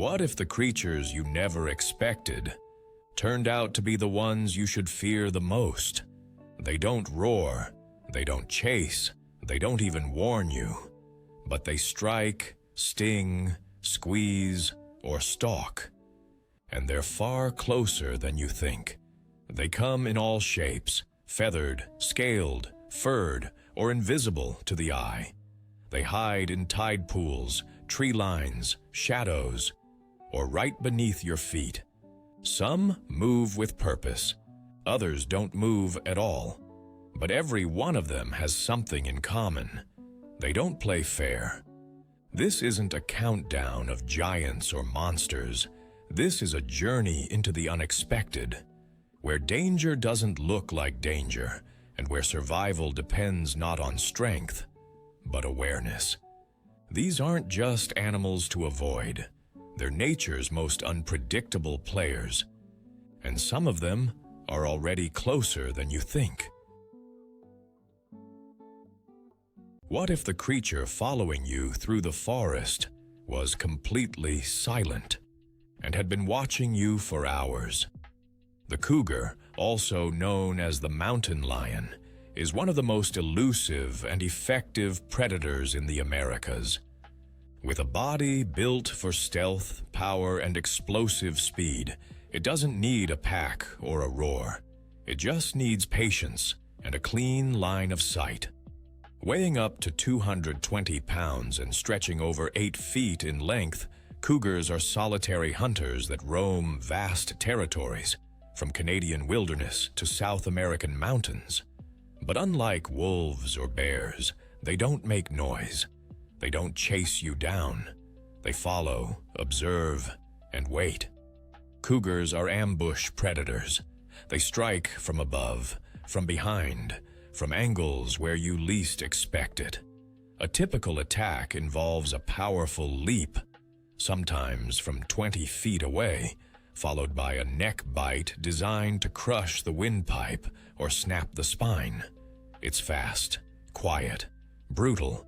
What if the creatures you never expected turned out to be the ones you should fear the most? They don't roar, they don't chase, they don't even warn you, but they strike, sting, squeeze, or stalk. And they're far closer than you think. They come in all shapes, feathered, scaled, furred, or invisible to the eye. They hide in tide pools, tree lines, shadows, or right beneath your feet. Some move with purpose, others don't move at all. But every one of them has something in common. They don't play fair. This isn't a countdown of giants or monsters. This is a journey into the unexpected, where danger doesn't look like danger, and where survival depends not on strength, but awareness. These aren't just animals to avoid. They're nature's most unpredictable players, and some of them are already closer than you think. What if the creature following you through the forest was completely silent and had been watching you for hours? The cougar, also known as the mountain lion, is one of the most elusive and effective predators in the Americas. With a body built for stealth, power, and explosive speed, it doesn't need a pack or a roar. It just needs patience and a clean line of sight. Weighing up to 220 pounds and stretching over 8 feet in length, cougars are solitary hunters that roam vast territories, from Canadian wilderness to South American mountains. But unlike wolves or bears, they don't make noise. They don't chase you down. They follow, observe, and wait. Cougars are ambush predators. They strike from above, from behind, from angles where you least expect it. A typical attack involves a powerful leap, sometimes from 20 feet away, followed by a neck bite designed to crush the windpipe or snap the spine. It's fast, quiet, brutal.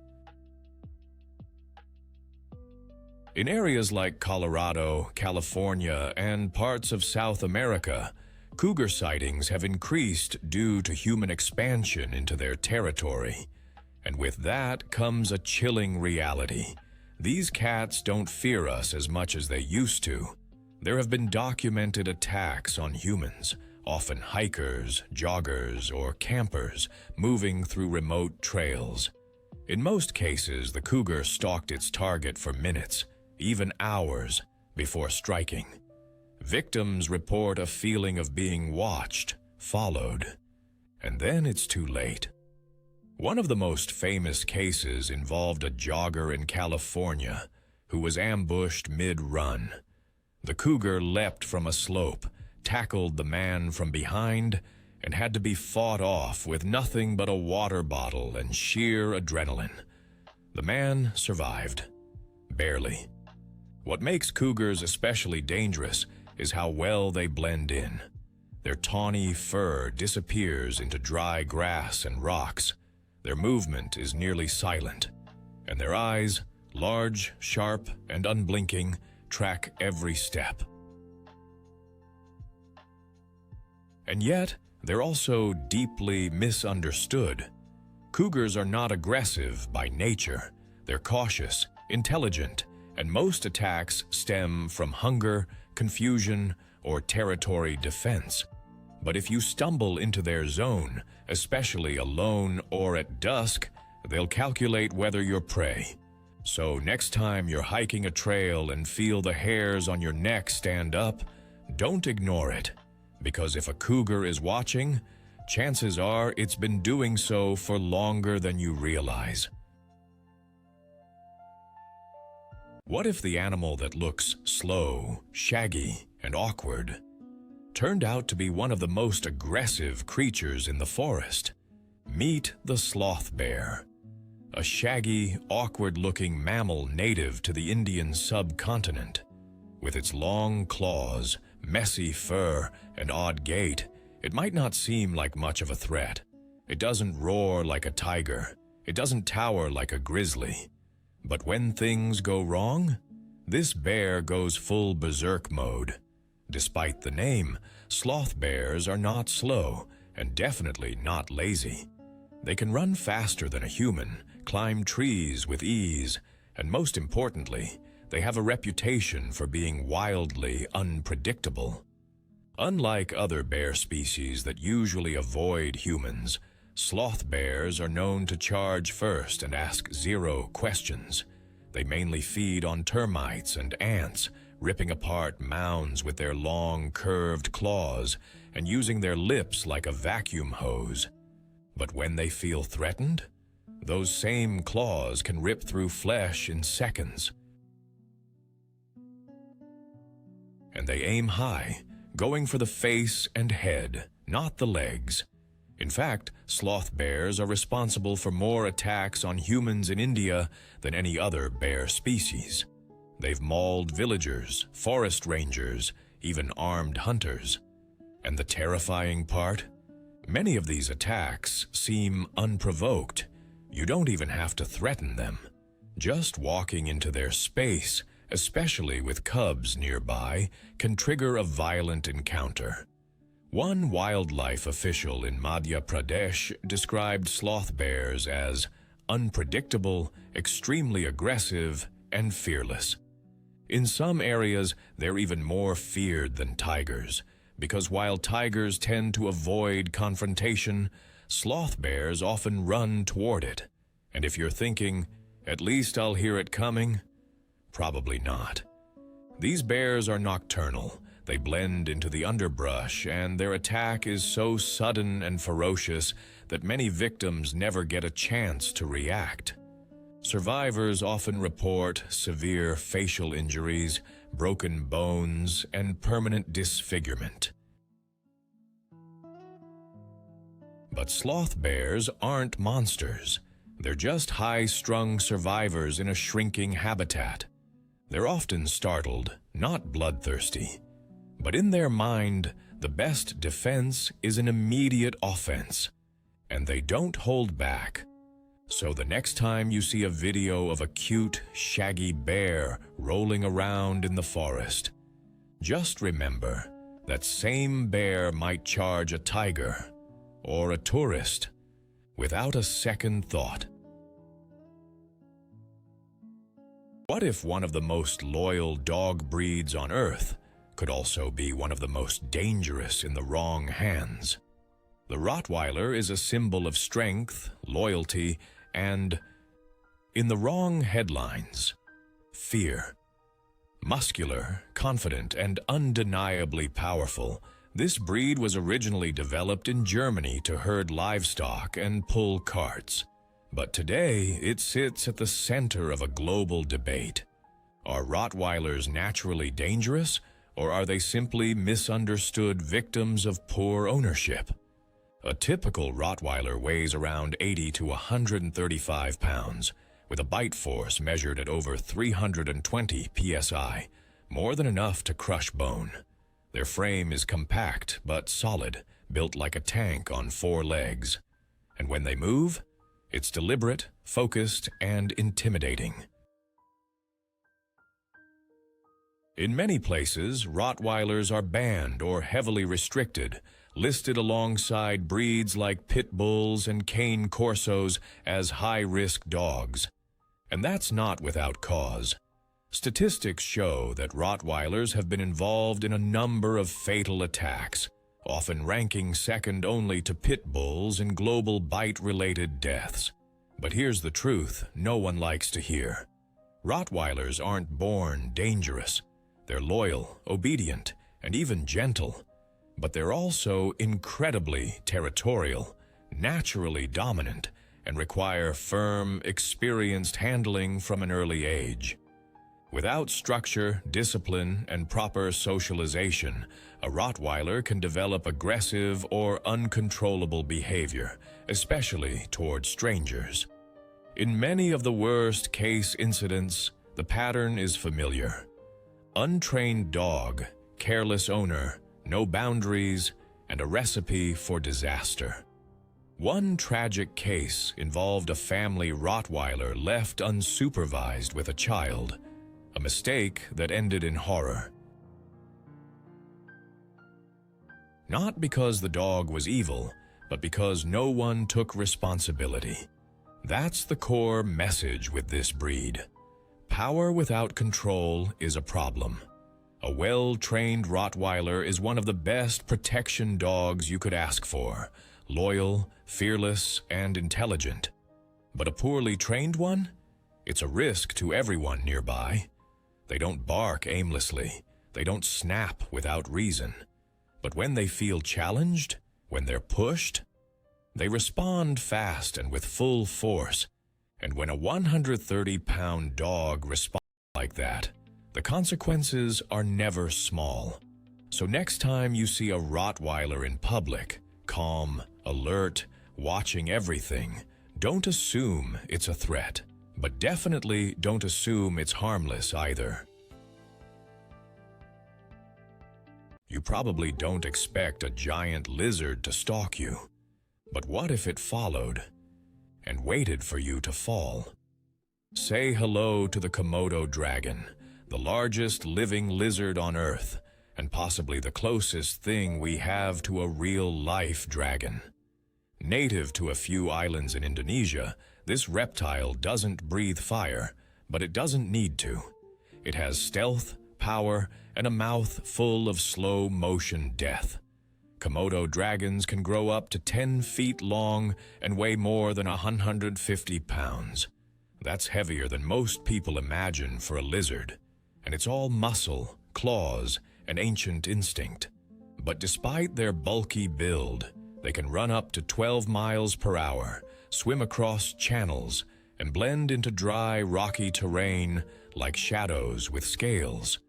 In areas like Colorado, California, and parts of South America, cougar sightings have increased due to human expansion into their territory. And with that comes a chilling reality. These cats don't fear us as much as they used to. There have been documented attacks on humans, often hikers, joggers, or campers moving through remote trails. In most cases, the cougar stalked its target for minutes, even hours, before striking. Victims report a feeling of being watched, followed, and then it's too late. One of the most famous cases involved a jogger in California who was ambushed mid-run. The cougar leapt from a slope, tackled the man from behind, and had to be fought off with nothing but a water bottle and sheer adrenaline. The man survived. Barely. What makes cougars especially dangerous is how well they blend in. Their tawny fur disappears into dry grass and rocks. Their movement is nearly silent, and their eyes, large, sharp, and unblinking, track every step. And yet, they're also deeply misunderstood. Cougars are not aggressive by nature. They're cautious, intelligent, and most attacks stem from hunger, confusion, or territory defense. But if you stumble into their zone, especially alone or at dusk, they'll calculate whether you're prey. So next time you're hiking a trail and feel the hairs on your neck stand up, don't ignore it. Because if a cougar is watching, chances are it's been doing so for longer than you realize. What if the animal that looks slow, shaggy, and awkward turned out to be one of the most aggressive creatures in the forest? Meet the sloth bear, a shaggy, awkward-looking mammal native to the Indian subcontinent. With its long claws, messy fur, and odd gait, it might not seem like much of a threat. It doesn't roar like a tiger. It doesn't tower like a grizzly. But when things go wrong, this bear goes full berserk mode. Despite the name, sloth bears are not slow and definitely not lazy. They can run faster than a human, climb trees with ease, and most importantly, they have a reputation for being wildly unpredictable. Unlike other bear species that usually avoid humans, sloth bears are known to charge first and ask zero questions. They mainly feed on termites and ants, ripping apart mounds with their long, curved claws and using their lips like a vacuum hose. But when they feel threatened, those same claws can rip through flesh in seconds. And they aim high, going for the face and head, not the legs. In fact, sloth bears are responsible for more attacks on humans in India than any other bear species. They've mauled villagers, forest rangers, even armed hunters. And the terrifying part? Many of these attacks seem unprovoked. You don't even have to threaten them. Just walking into their space, especially with cubs nearby, can trigger a violent encounter. One wildlife official in Madhya Pradesh described sloth bears as unpredictable, extremely aggressive, and fearless. In some areas, they're even more feared than tigers, because while tigers tend to avoid confrontation, sloth bears often run toward it. And if you're thinking, at least I'll hear it coming, probably not. These bears are nocturnal. They blend into the underbrush, and their attack is so sudden and ferocious that many victims never get a chance to react. Survivors often report severe facial injuries, broken bones, and permanent disfigurement. But sloth bears aren't monsters. They're just high-strung survivors in a shrinking habitat. They're often startled, not bloodthirsty. But in their mind, the best defense is an immediate offense, and they don't hold back. So the next time you see a video of a cute, shaggy bear rolling around in the forest, just remember that same bear might charge a tiger or a tourist without a second thought. What if one of the most loyal dog breeds on Earth could also be one of the most dangerous in the wrong hands? The Rottweiler is a symbol of strength, loyalty, and, in the wrong headlines, fear. Muscular, confident, and undeniably powerful, this breed was originally developed in Germany to herd livestock and pull carts. But today, it sits at the center of a global debate. Are Rottweilers naturally dangerous, or are they simply misunderstood victims of poor ownership? A typical Rottweiler weighs around 80 to 135 pounds, with a bite force measured at over 320 psi, more than enough to crush bone. Their frame is compact but solid, built like a tank on 4 legs. And when they move, it's deliberate, focused, and intimidating. In many places, Rottweilers are banned or heavily restricted, listed alongside breeds like pit bulls and cane corsos as high-risk dogs. And that's not without cause. Statistics show that Rottweilers have been involved in a number of fatal attacks, often ranking second only to pit bulls in global bite-related deaths. But here's the truth no one likes to hear. Rottweilers aren't born dangerous. They're loyal, obedient, and even gentle. But they're also incredibly territorial, naturally dominant, and require firm, experienced handling from an early age. Without structure, discipline, and proper socialization, a Rottweiler can develop aggressive or uncontrollable behavior, especially toward strangers. In many of the worst-case incidents, the pattern is familiar. Untrained dog, careless owner, no boundaries, and a recipe for disaster. One tragic case involved a family Rottweiler left unsupervised with a child. a mistake that ended in horror. Not because the dog was evil, but because no one took responsibility. That's the core message with this breed. Power without control is a problem. A well-trained Rottweiler is one of the best protection dogs you could ask for, loyal, fearless, and intelligent. But a poorly trained one? It's a risk to everyone nearby. They don't bark aimlessly. They don't snap without reason. But when they feel challenged, when they're pushed, they respond fast and with full force. And when a 130-pound dog responds like that, the consequences are never small. So next time you see a Rottweiler in public, calm, alert, watching everything, don't assume it's a threat. But definitely don't assume it's harmless either. You probably don't expect a giant lizard to stalk you. But what if it followed and waited for you to fall? Say hello to the Komodo dragon, the largest living lizard on Earth, and possibly the closest thing we have to a real-life dragon. Native to a few islands in Indonesia, this reptile doesn't breathe fire, but it doesn't need to. It has stealth, power, and a mouth full of slow-motion death. Komodo dragons can grow up to 10 feet long and weigh more than 150 pounds. That's heavier than most people imagine for a lizard, and it's all muscle, claws, and ancient instinct. But despite their bulky build, they can run up to 12 miles per hour, swim across channels, and blend into dry, rocky terrain like shadows with scales.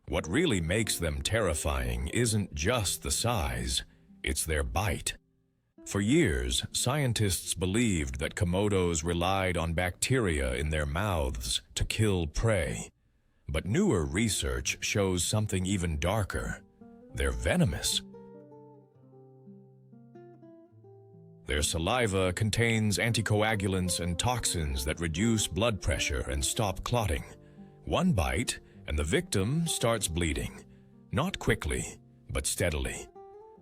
What really makes them terrifying isn't just the size, it's their bite. For years, scientists believed that Komodos relied on bacteria in their mouths to kill prey. But newer research shows something even darker. They're venomous. Their saliva contains anticoagulants and toxins that reduce blood pressure and stop clotting. One bite, and the victim starts bleeding. Not quickly, but steadily.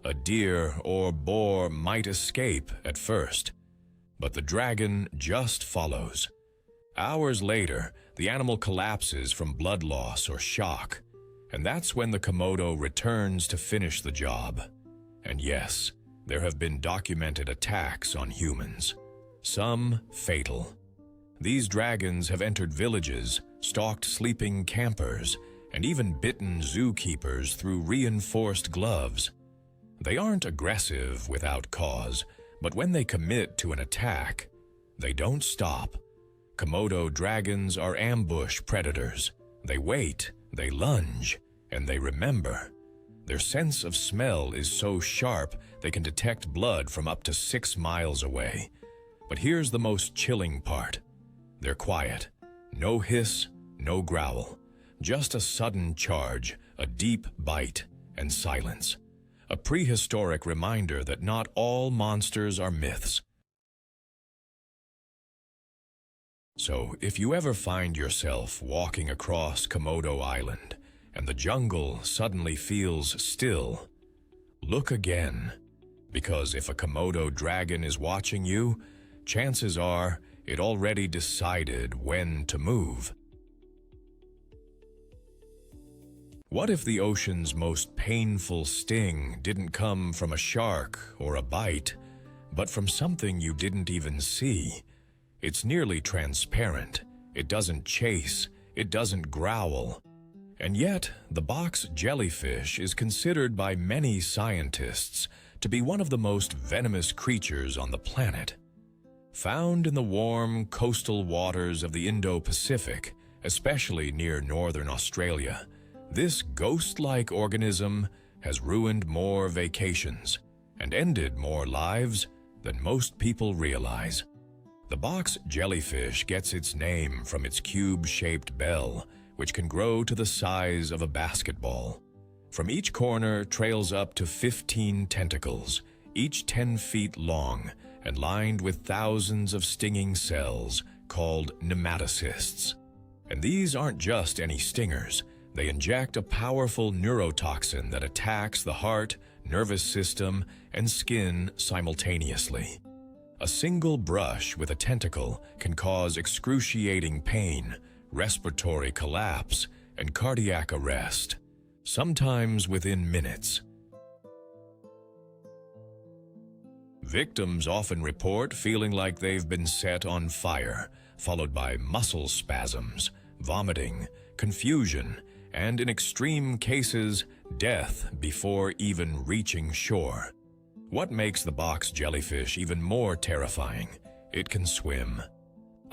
A deer or boar might escape at first, but the dragon just follows. Hours later, the animal collapses from blood loss or shock, and that's when the Komodo returns to finish the job. And yes, there have been documented attacks on humans, some fatal. These dragons have entered villages, stalked sleeping campers, and even bitten zookeepers through reinforced gloves. They aren't aggressive without cause, but when they commit to an attack, they don't stop. Komodo dragons are ambush predators. They wait, they lunge, and they remember. Their sense of smell is so sharp they can detect blood from up to 6 miles away. But here's the most chilling part. They're quiet. No hiss, no growl. Just a sudden charge, a deep bite, and silence. A prehistoric reminder that not all monsters are myths. So, if you ever find yourself walking across Komodo Island and the jungle suddenly feels still, look again. Because if a Komodo dragon is watching you, chances are it already decided when to move. What if the ocean's most painful sting didn't come from a shark or a bite, but from something you didn't even see? It's nearly transparent. It doesn't chase. It doesn't growl. And yet, the box jellyfish is considered by many scientists to be one of the most venomous creatures on the planet. Found in the warm coastal waters of the Indo-Pacific, especially near northern Australia, this ghost-like organism has ruined more vacations and ended more lives than most people realize. The box jellyfish gets its name from its cube-shaped bell, which can grow to the size of a basketball. From each corner trails up to 15 tentacles, each 10 feet long and lined with thousands of stinging cells called nematocysts. And these aren't just any stingers. They inject a powerful neurotoxin that attacks the heart, nervous system, and skin simultaneously. A single brush with a tentacle can cause excruciating pain, respiratory collapse, and cardiac arrest, sometimes within minutes. Victims often report feeling like they've been set on fire, followed by muscle spasms, vomiting, confusion, and in extreme cases, death before even reaching shore. What makes the box jellyfish even more terrifying? It can swim.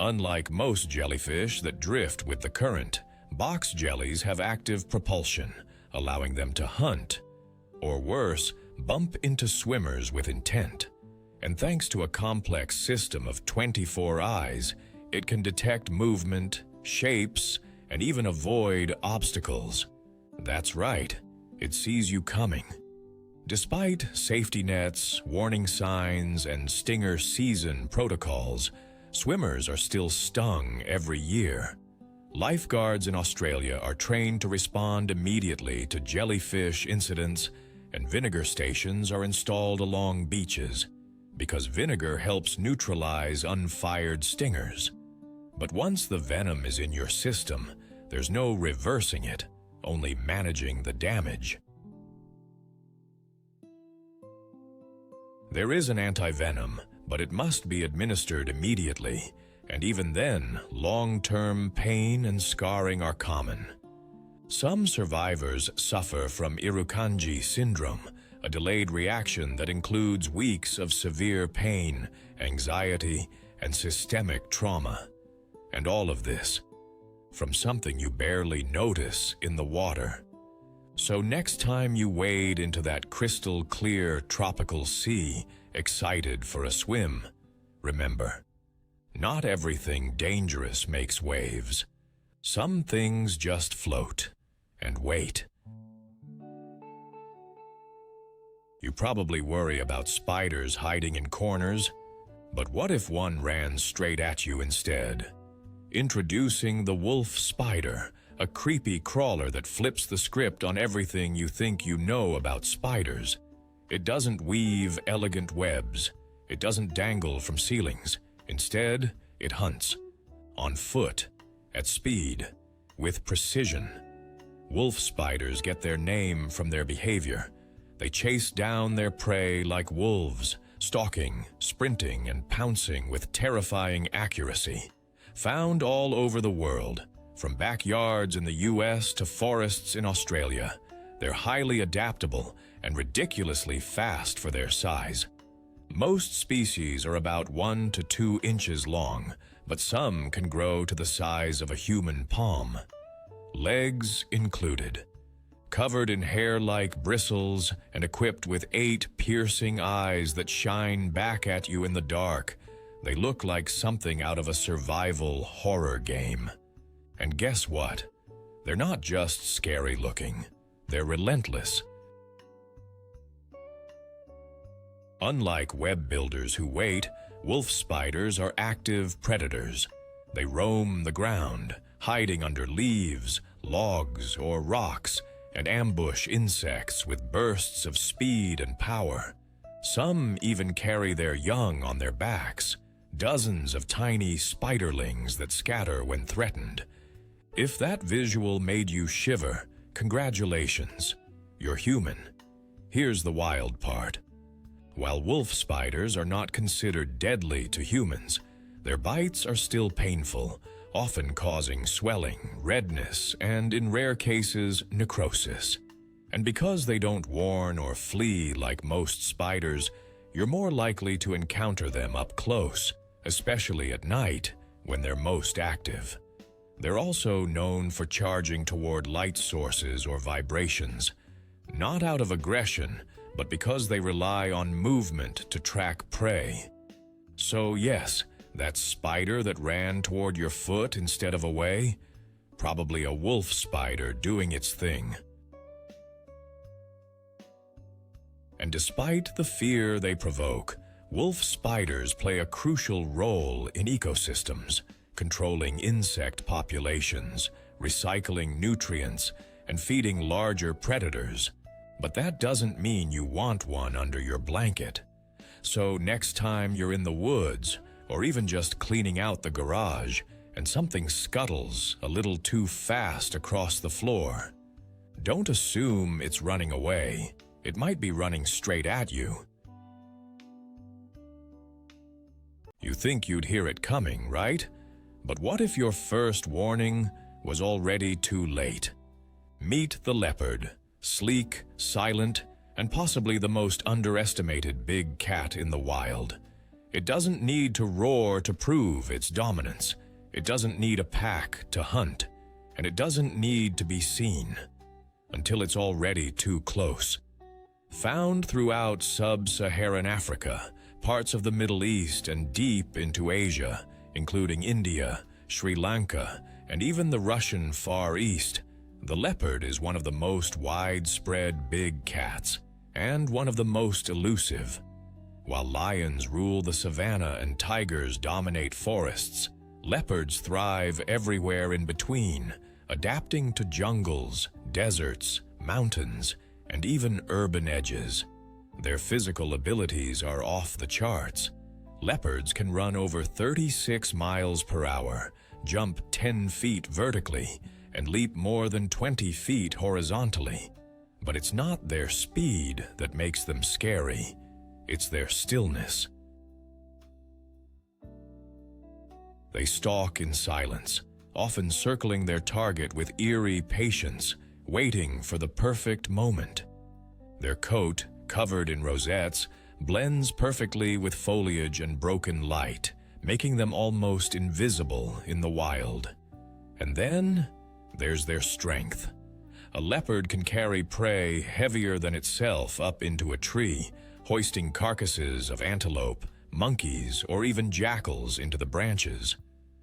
Unlike most jellyfish that drift with the current, box jellies have active propulsion, allowing them to hunt, or worse, bump into swimmers with intent. And thanks to a complex system of 24 eyes, it can detect movement, shapes, and even avoid obstacles. That's right, it sees you coming. Despite safety nets, warning signs, and stinger season protocols, swimmers are still stung every year. Lifeguards in Australia are trained to respond immediately to jellyfish incidents, and vinegar stations are installed along beaches, because vinegar helps neutralize unfired stingers. But once the venom is in your system, there's no reversing it, only managing the damage. There is an antivenom, but it must be administered immediately, and even then, long-term pain and scarring are common. Some survivors suffer from Irukandji syndrome, a delayed reaction that includes weeks of severe pain, anxiety, and systemic trauma. And all of this from something you barely notice in the water. So next time you wade into that crystal-clear tropical sea, excited for a swim, remember, not everything dangerous makes waves. Some things just float and wait. You probably worry about spiders hiding in corners, but what if one ran straight at you instead? Introducing the wolf spider, a creepy crawler that flips the script on everything you think you know about spiders. It doesn't weave elegant webs. It doesn't dangle from ceilings. Instead, it hunts. On foot, at speed, with precision. Wolf spiders get their name from their behavior. They chase down their prey like wolves, stalking, sprinting, and pouncing with terrifying accuracy. Found all over the world, from backyards in the US to forests in Australia, they're highly adaptable and ridiculously fast for their size. Most species are about 1 to 2 inches long, but some can grow to the size of a human palm. Legs included. Covered in hair-like bristles and equipped with 8 piercing eyes that shine back at you in the dark, they look like something out of a survival horror game. And guess what? They're not just scary looking. They're relentless. Unlike web builders who wait, wolf spiders are active predators. They roam the ground, hiding under leaves, logs, or rocks, and ambush insects with bursts of speed and power. Some even carry their young on their backs, dozens of tiny spiderlings that scatter when threatened. If that visual made you shiver, congratulations, you're human. Here's the wild part. While wolf spiders are not considered deadly to humans, their bites are still painful, often causing swelling, redness, and in rare cases, necrosis. And because they don't warn or flee like most spiders, you're more likely to encounter them up close, especially at night when they're most active. They're also known for charging toward light sources or vibrations, not out of aggression, but because they rely on movement to track prey. So yes, that spider that ran toward your foot instead of away, probably a wolf spider doing its thing. And despite the fear they provoke, wolf spiders play a crucial role in ecosystems, controlling insect populations, recycling nutrients, and feeding larger predators. But that doesn't mean you want one under your blanket. So next time you're in the woods, or even just cleaning out the garage, and something scuttles a little too fast across the floor, don't assume it's running away. It might be running straight at you. You think you'd hear it coming, right? But what if your first warning was already too late? Meet the leopard, sleek, silent, and possibly the most underestimated big cat in the wild. It doesn't need to roar to prove its dominance. It doesn't need a pack to hunt, and it doesn't need to be seen until it's already too close. Found throughout sub-Saharan Africa, parts of the Middle East, and deep into Asia, including India, Sri Lanka, and even the Russian Far East, the leopard is one of the most widespread big cats, and one of the most elusive. While lions rule the savanna and tigers dominate forests, leopards thrive everywhere in between, adapting to jungles, deserts, mountains, and even urban edges. Their physical abilities are off the charts. Leopards can run over 36 miles per hour, jump 10 feet vertically, and leap more than 20 feet horizontally. But it's not their speed that makes them scary. It's their stillness. They stalk in silence, often circling their target with eerie patience, waiting for the perfect moment. Their coat, covered in rosettes, blends perfectly with foliage and broken light, making them almost invisible in the wild. And then there's their strength. A leopard can carry prey heavier than itself up into a tree, hoisting carcasses of antelope, monkeys, or even jackals into the branches.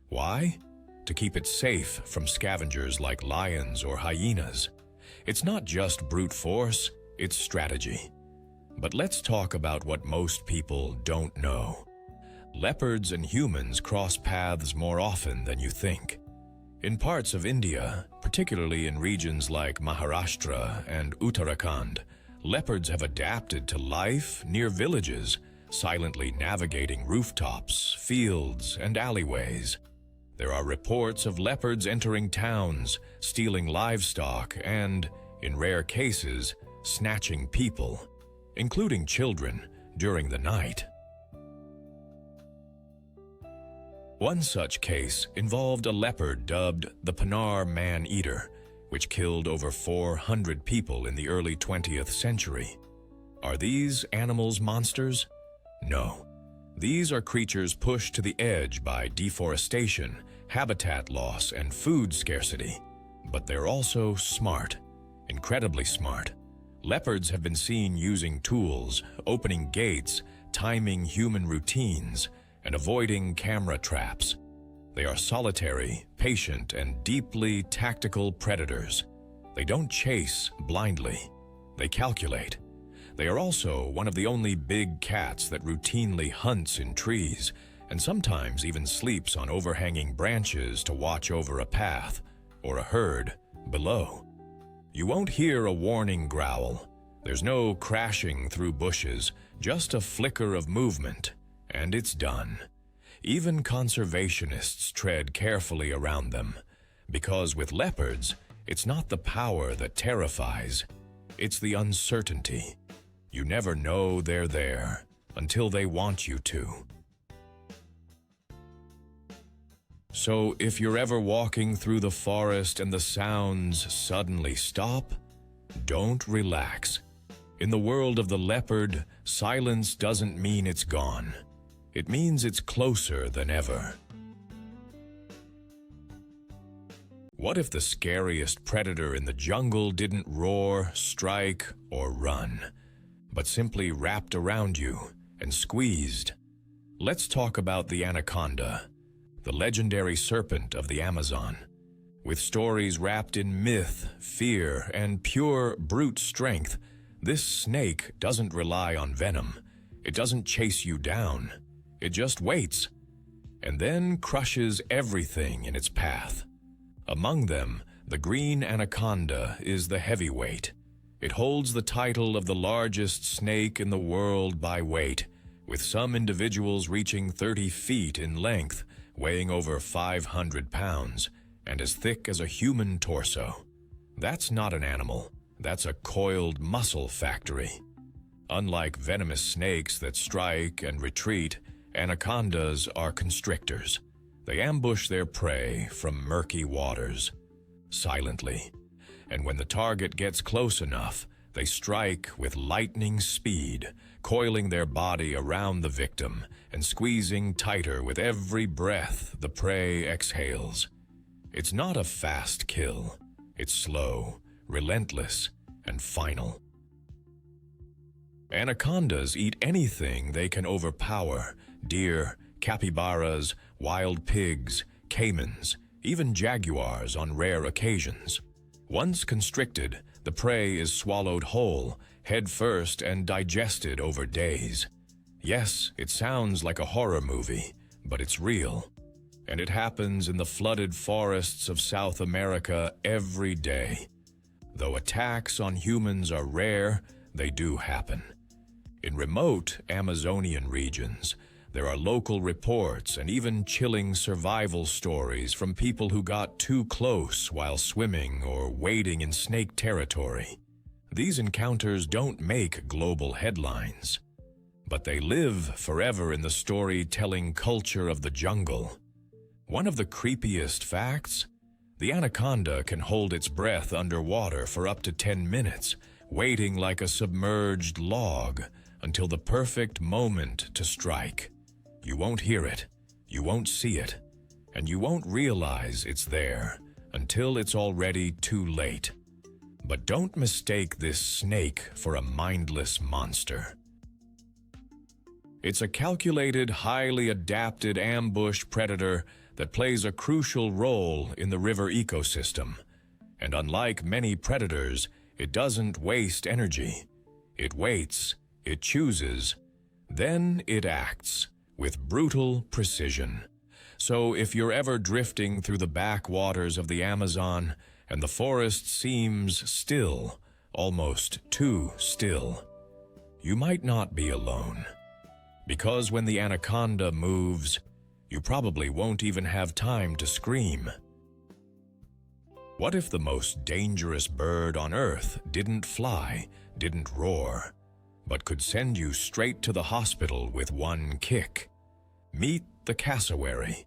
Why? To keep it safe from scavengers like lions or hyenas. It's not just brute force, it's strategy. But let's talk about what most people don't know. Leopards and humans cross paths more often than you think. In parts of India, particularly in regions like Maharashtra and Uttarakhand, leopards have adapted to life near villages, silently navigating rooftops, fields, and alleyways. There are reports of leopards entering towns, stealing livestock, and, in rare cases, snatching people, including children, during the night. One such case involved a leopard dubbed the Panar man-eater, which killed over 400 people in the early 20th century. Are these animals monsters? No. These are creatures pushed to the edge by deforestation, habitat loss, and food scarcity. But they're also smart, incredibly smart. Leopards have been seen using tools, opening gates, timing human routines, and avoiding camera traps. They are solitary, patient, and deeply tactical predators. They don't chase blindly. They calculate. They are also one of the only big cats that routinely hunts in trees, and sometimes even sleeps on overhanging branches to watch over a path or a herd below. You won't hear a warning growl. There's no crashing through bushes, just a flicker of movement, and it's done. Even conservationists tread carefully around them, because with leopards, it's not the power that terrifies, it's the uncertainty. You never know they're there until they want you to. So if you're ever walking through the forest and the sounds suddenly stop, don't relax. In the world of the leopard, silence doesn't mean it's gone. It means it's closer than ever. What if the scariest predator in the jungle didn't roar, strike, or run, but simply wrapped around you and squeezed? Let's talk about the anaconda, the legendary serpent of the Amazon. With stories wrapped in myth, fear, and pure brute strength, this snake doesn't rely on venom. It doesn't chase you down. It just waits. and then crushes everything in its path. Among them, the green anaconda is the heavyweight. It holds the title of the largest snake in the world by weight, with some individuals reaching 30 feet in length, weighing over 500 pounds, and as thick as a human torso. That's not an animal, that's a coiled muscle factory. Unlike venomous snakes that strike and retreat, anacondas are constrictors. They ambush their prey from murky waters, silently, and when the target gets close enough, they strike with lightning speed, coiling their body around the victim and squeezing tighter with every breath the prey exhales. It's not a fast kill. It's slow, relentless, and final. Anacondas eat anything they can overpower: deer, capybaras, wild pigs, caimans, even jaguars on rare occasions. Once constricted, the prey is swallowed whole, head first, and digested over days. Yes, it sounds like a horror movie, but it's real. And it happens in the flooded forests of South America every day. Though attacks on humans are rare, they do happen. In remote Amazonian regions, there are local reports and even chilling survival stories from people who got too close while swimming or wading in snake territory. These encounters don't make global headlines, but they live forever in the storytelling culture of the jungle. One of the creepiest facts: the anaconda can hold its breath underwater for up to 10 minutes, waiting like a submerged log until the perfect moment to strike. You won't hear it, you won't see it, and you won't realize it's there until it's already too late. But don't mistake this snake for a mindless monster. It's a calculated, highly adapted ambush predator that plays a crucial role in the river ecosystem. And unlike many predators, it doesn't waste energy. It waits, it chooses, then it acts with brutal precision. So if you're ever drifting through the backwaters of the Amazon and the forest seems still, almost too still, you might not be alone. Because when the anaconda moves, you probably won't even have time to scream. What if the most dangerous bird on Earth didn't fly, didn't roar, but could send you straight to the hospital with one kick? Meet the cassowary,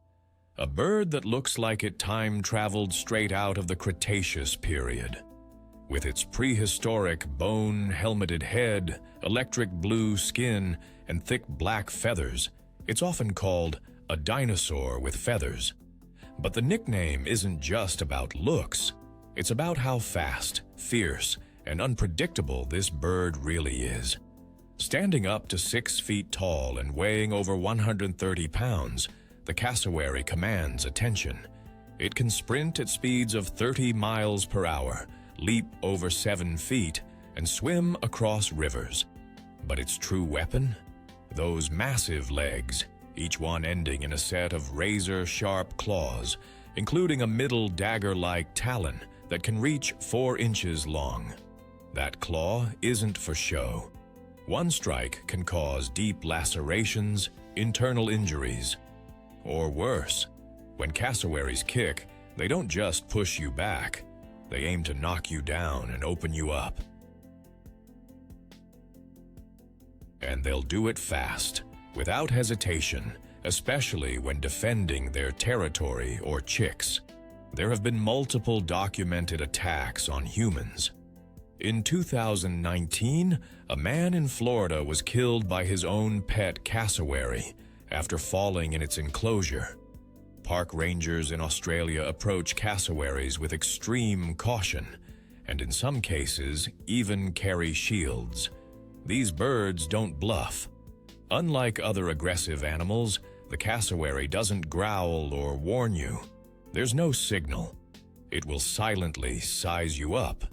a bird that looks like it time-traveled straight out of the Cretaceous period. With its prehistoric bone-helmeted head, electric blue skin, and thick black feathers, it's often called a dinosaur with feathers. But the nickname isn't just about looks. It's about how fast, fierce, and unpredictable this bird really is. Standing up to 6 feet tall and weighing over 130 pounds, the cassowary commands attention. It can sprint at speeds of 30 miles per hour, leap over 7 feet, and swim across rivers. But its true weapon? Those massive legs, each one ending in a set of razor-sharp claws, including a middle dagger-like talon that can reach 4 inches long. That claw isn't for show. One strike can cause deep lacerations, internal injuries. Or worse, when cassowaries kick, they don't just push you back. They aim to knock you down and open you up. And they'll do it fast, without hesitation, especially when defending their territory or chicks. There have been multiple documented attacks on humans. In 2019, a man in Florida was killed by his own pet cassowary after falling in its enclosure. Park rangers in Australia approach cassowaries with extreme caution, and in some cases, even carry shields. These birds don't bluff. Unlike other aggressive animals, the cassowary doesn't growl or warn you. There's no signal. It will silently size you up,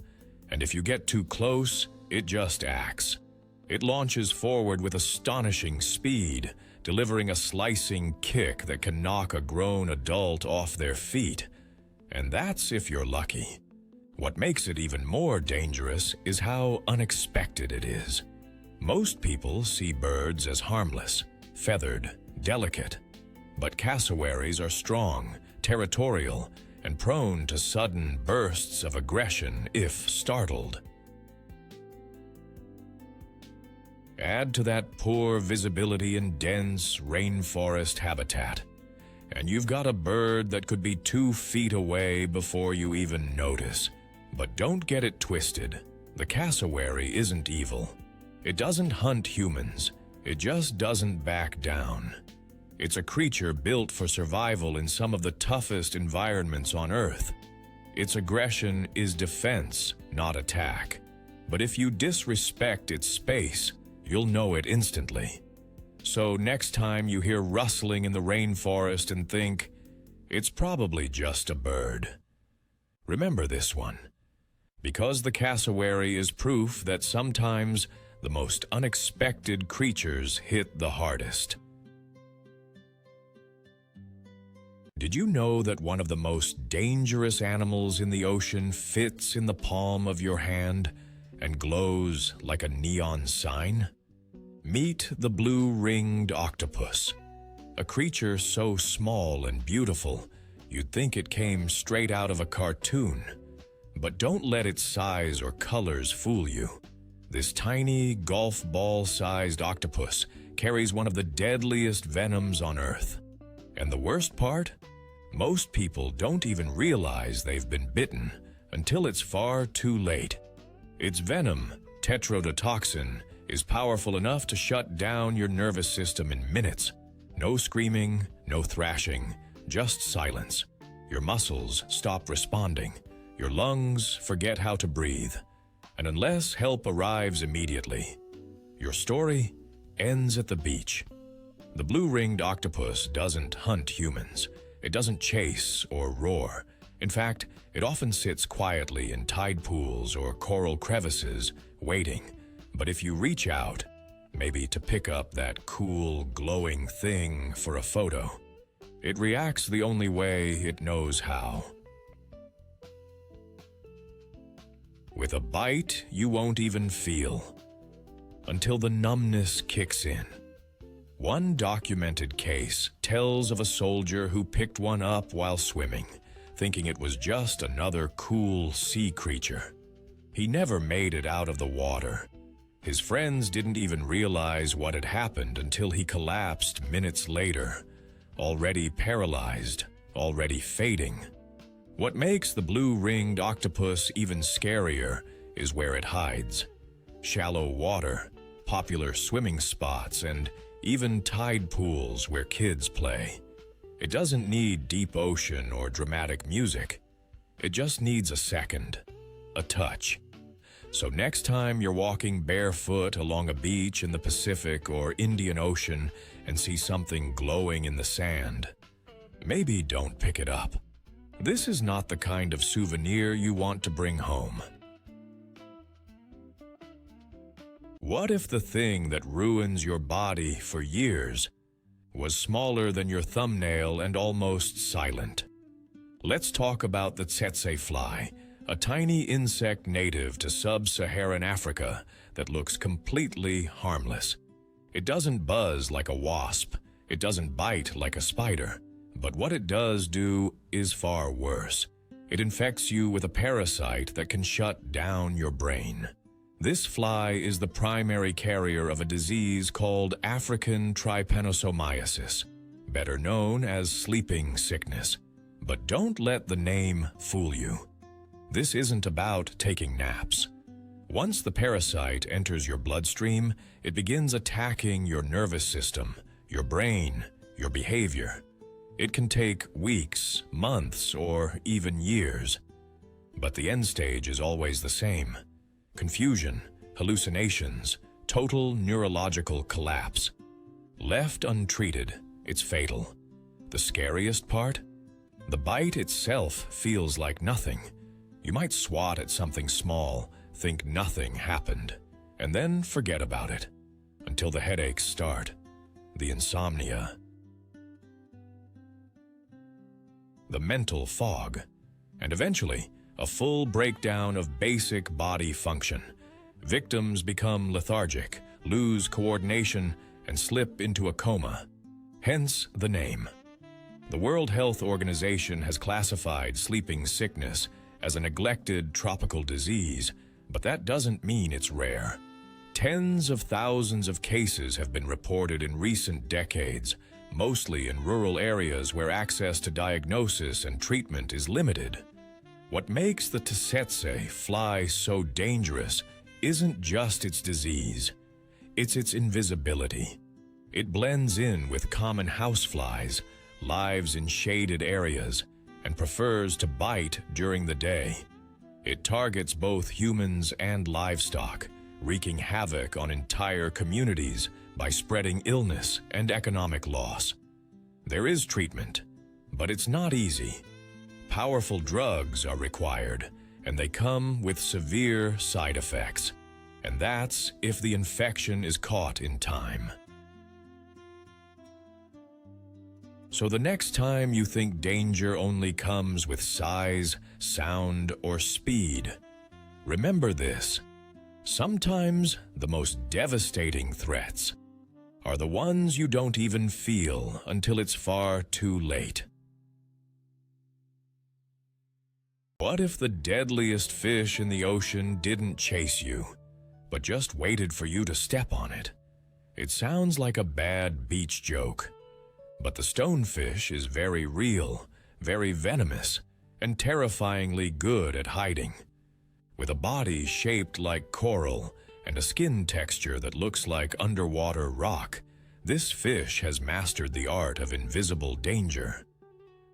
and if you get too close, it just acts. It launches forward with astonishing speed, delivering a slicing kick that can knock a grown adult off their feet. And that's if you're lucky. What makes it even more dangerous is how unexpected it is. Most people see birds as harmless, feathered, delicate. But cassowaries are strong, territorial, and prone to sudden bursts of aggression if startled. Add to that poor visibility in dense rainforest habitat, and you've got a bird that could be 2 feet away before you even notice. But don't get it twisted. The cassowary isn't evil. It doesn't hunt humans. It just doesn't back down. It's a creature built for survival in some of the toughest environments on Earth. Its aggression is defense, not attack. But if you disrespect its space, you'll know it instantly. So next time you hear rustling in the rainforest and think, it's probably just a bird. Remember this one, because the cassowary is proof that sometimes the most unexpected creatures hit the hardest. Did you know that one of the most dangerous animals in the ocean fits in the palm of your hand and glows like a neon sign? Meet the blue-ringed octopus, a creature so small and beautiful you'd think it came straight out of a cartoon. But don't let its size or colors fool you. This tiny, golf ball-sized octopus carries one of the deadliest venoms on Earth. And the worst part? Most people don't even realize they've been bitten until it's far too late. Its venom, tetrodotoxin, is powerful enough to shut down your nervous system in minutes. No screaming, no thrashing, just silence. Your muscles stop responding. Your lungs forget how to breathe. And unless help arrives immediately, your story ends at the beach. The blue-ringed octopus doesn't hunt humans. It doesn't chase or roar. In fact, it often sits quietly in tide pools or coral crevices, waiting. But if you reach out, maybe to pick up that cool, glowing thing for a photo, it reacts the only way it knows how. With a bite you won't even feel, until the numbness kicks in. One documented case tells of a soldier who picked one up while swimming, thinking it was just another cool sea creature. He never made it out of the water. His friends didn't even realize what had happened until he collapsed minutes later, already paralyzed, already fading. What makes the blue-ringed octopus even scarier is where it hides. Shallow water, popular swimming spots, and even tide pools where kids play. It doesn't need deep ocean or dramatic music. It just needs a second, a touch. So next time you're walking barefoot along a beach in the Pacific or Indian Ocean and see something glowing in the sand, maybe don't pick it up. This is not the kind of souvenir you want to bring home. What if the thing that ruins your body for years was smaller than your thumbnail and almost silent? Let's talk about the tsetse fly, a tiny insect native to sub-Saharan Africa that looks completely harmless. It doesn't buzz like a wasp. It doesn't bite like a spider. But what it does do is far worse. It infects you with a parasite that can shut down your brain. This fly is the primary carrier of a disease called African trypanosomiasis, better known as sleeping sickness. But don't let the name fool you. This isn't about taking naps. Once the parasite enters your bloodstream, it begins attacking your nervous system, your brain, your behavior. It can take weeks, months, or even years. But the end stage is always the same. Confusion, hallucinations, total neurological collapse. Left untreated, it's fatal. The scariest part? The bite itself feels like nothing. You might swat at something small, think nothing happened, and then forget about it, until the headaches start. the insomnia, the mental fog, and eventually a full breakdown of basic body function. Victims become lethargic, lose coordination, and slip into a coma. Hence the name. The World Health Organization has classified sleeping sickness as a neglected tropical disease, but that doesn't mean it's rare. Tens of thousands of cases have been reported in recent decades, mostly in rural areas where access to diagnosis and treatment is limited. What makes the tsetse fly so dangerous isn't just its disease, it's its invisibility. It blends in with common houseflies, lives in shaded areas, and prefers to bite during the day. It targets both humans and livestock, wreaking havoc on entire communities by spreading illness and economic loss. There is treatment, but it's not easy. Powerful drugs are required, and they come with severe side effects. And that's if the infection is caught in time. So the next time you think danger only comes with size, sound, or speed, remember this. Sometimes the most devastating threats are the ones you don't even feel until it's far too late. What if the deadliest fish in the ocean didn't chase you, but just waited for you to step on it? It sounds like a bad beach joke, but the stonefish is very real, very venomous, and terrifyingly good at hiding. With a body shaped like coral and a skin texture that looks like underwater rock, this fish has mastered the art of invisible danger.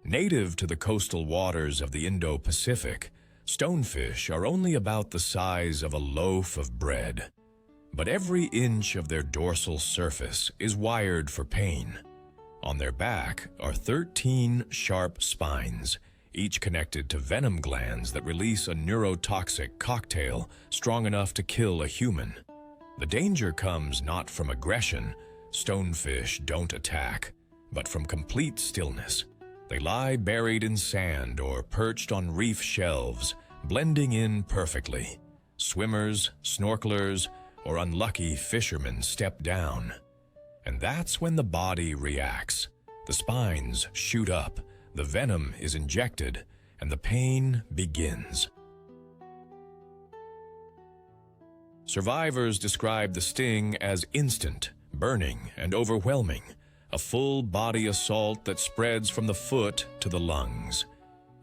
Native to the coastal waters of the Indo-Pacific, stonefish are only about the size of a loaf of bread. But every inch of their dorsal surface is wired for pain. On their back are 13 sharp spines, each connected to venom glands that release a neurotoxic cocktail strong enough to kill a human. The danger comes not from aggression. Stonefish don't attack, but from complete stillness. They lie buried in sand or perched on reef shelves, blending in perfectly. Swimmers, snorkelers, or unlucky fishermen step down. And that's when the body reacts. The spines shoot up, the venom is injected, and the pain begins. Survivors describe the sting as instant, burning, and overwhelming, a full-body assault that spreads from the foot to the lungs.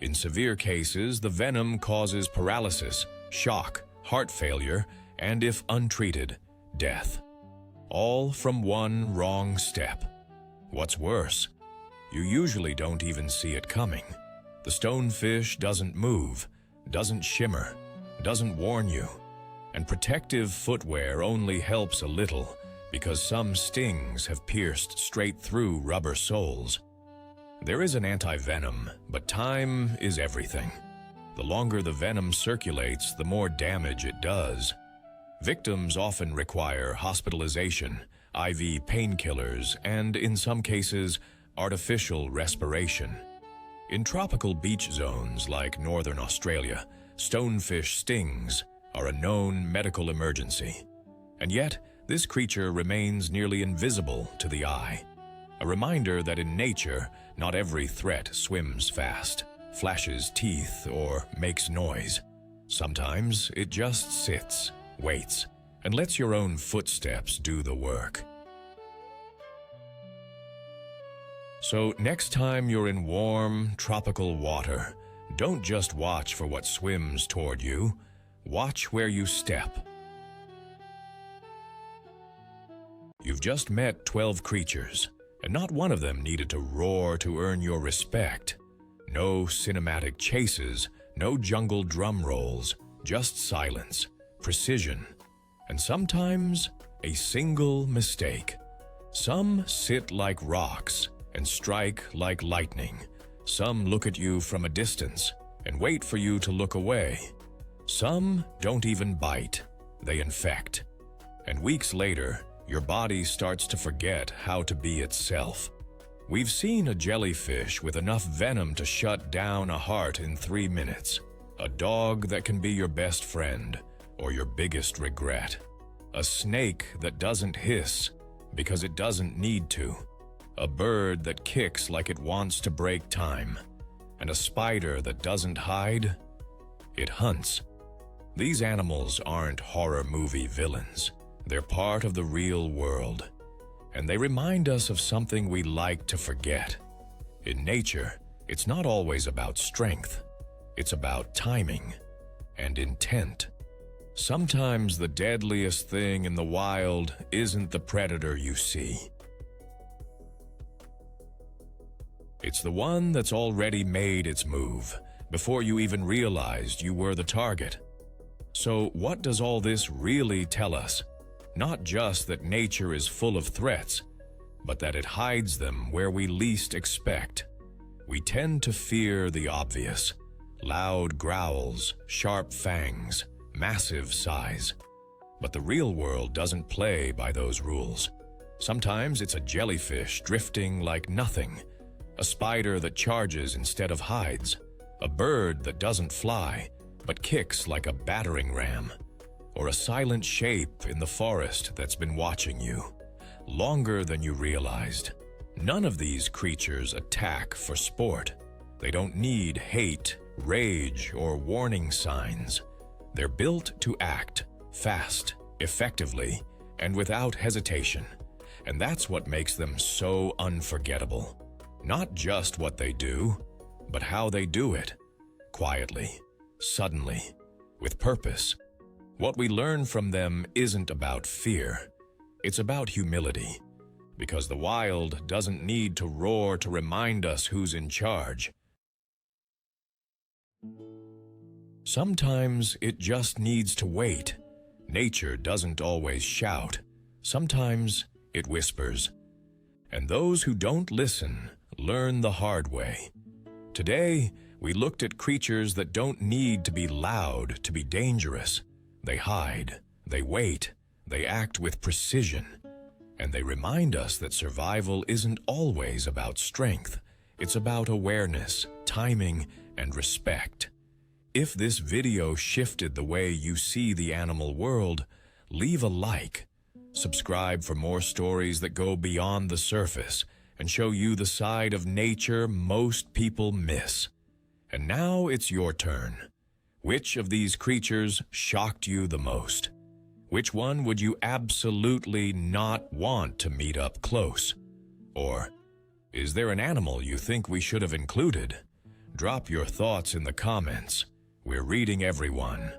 In severe cases, the venom causes paralysis, shock, heart failure, and if untreated, death. All from one wrong step. What's worse, you usually don't even see it coming. The stonefish doesn't move, doesn't shimmer, doesn't warn you, and protective footwear only helps a little because some stings have pierced straight through rubber soles. There is an anti-venom, but time is everything. The longer the venom circulates, the more damage it does. Victims often require hospitalization, IV painkillers, and in some cases, artificial respiration. In tropical beach zones like northern Australia, stonefish stings are a known medical emergency. And yet, this creature remains nearly invisible to the eye. A reminder that in nature, not every threat swims fast, flashes teeth, or makes noise. Sometimes it just sits, waits, and lets your own footsteps do the work. So next time you're in warm, tropical water, don't just watch for what swims toward you. Watch where you step. You've just met 12 creatures, and not one of them needed to roar to earn your respect. No cinematic chases, no jungle drum rolls, just silence, precision, and sometimes a single mistake. Some sit like rocks and strike like lightning. Some look at you from a distance and wait for you to look away. Some don't even bite, they infect. And weeks later, your body starts to forget how to be itself. We've seen a jellyfish with enough venom to shut down a heart in 3 minutes. A dog that can be your best friend or your biggest regret. A snake that doesn't hiss because it doesn't need to. A bird that kicks like it wants to break time. And a spider that doesn't hide, it hunts. These animals aren't horror movie villains. They're part of the real world. And they remind us of something we like to forget. In nature, it's not always about strength. It's about timing and intent. Sometimes the deadliest thing in the wild isn't the predator you see. It's the one that's already made its move before you even realized you were the target. So what does all this really tell us? Not just that nature is full of threats, but that it hides them where we least expect. We tend to fear the obvious. Loud growls, sharp fangs, massive size. But the real world doesn't play by those rules. Sometimes it's a jellyfish drifting like nothing, a spider that charges instead of hides, a bird that doesn't fly but kicks like a battering ram, or a silent shape in the forest that's been watching you longer than you realized. None of these creatures attack for sport. They don't need hate, rage, or warning signs. They're built to act fast, effectively, and without hesitation. And that's what makes them so unforgettable. Not just what they do, but how they do it. Quietly, suddenly, with purpose. What we learn from them isn't about fear. It's about humility. Because the wild doesn't need to roar to remind us who's in charge. Sometimes it just needs to wait. Nature doesn't always shout. Sometimes it whispers. And those who don't listen learn the hard way. Today, we looked at creatures that don't need to be loud to be dangerous. They hide, they wait, they act with precision. And they remind us that survival isn't always about strength. It's about awareness, timing, and respect. If this video shifted the way you see the animal world, leave a like. Subscribe for more stories that go beyond the surface and show you the side of nature most people miss. And now it's your turn. Which of these creatures shocked you the most? Which one would you absolutely not want to meet up close? Or, is there an animal you think we should have included? Drop your thoughts in the comments. We're reading everyone.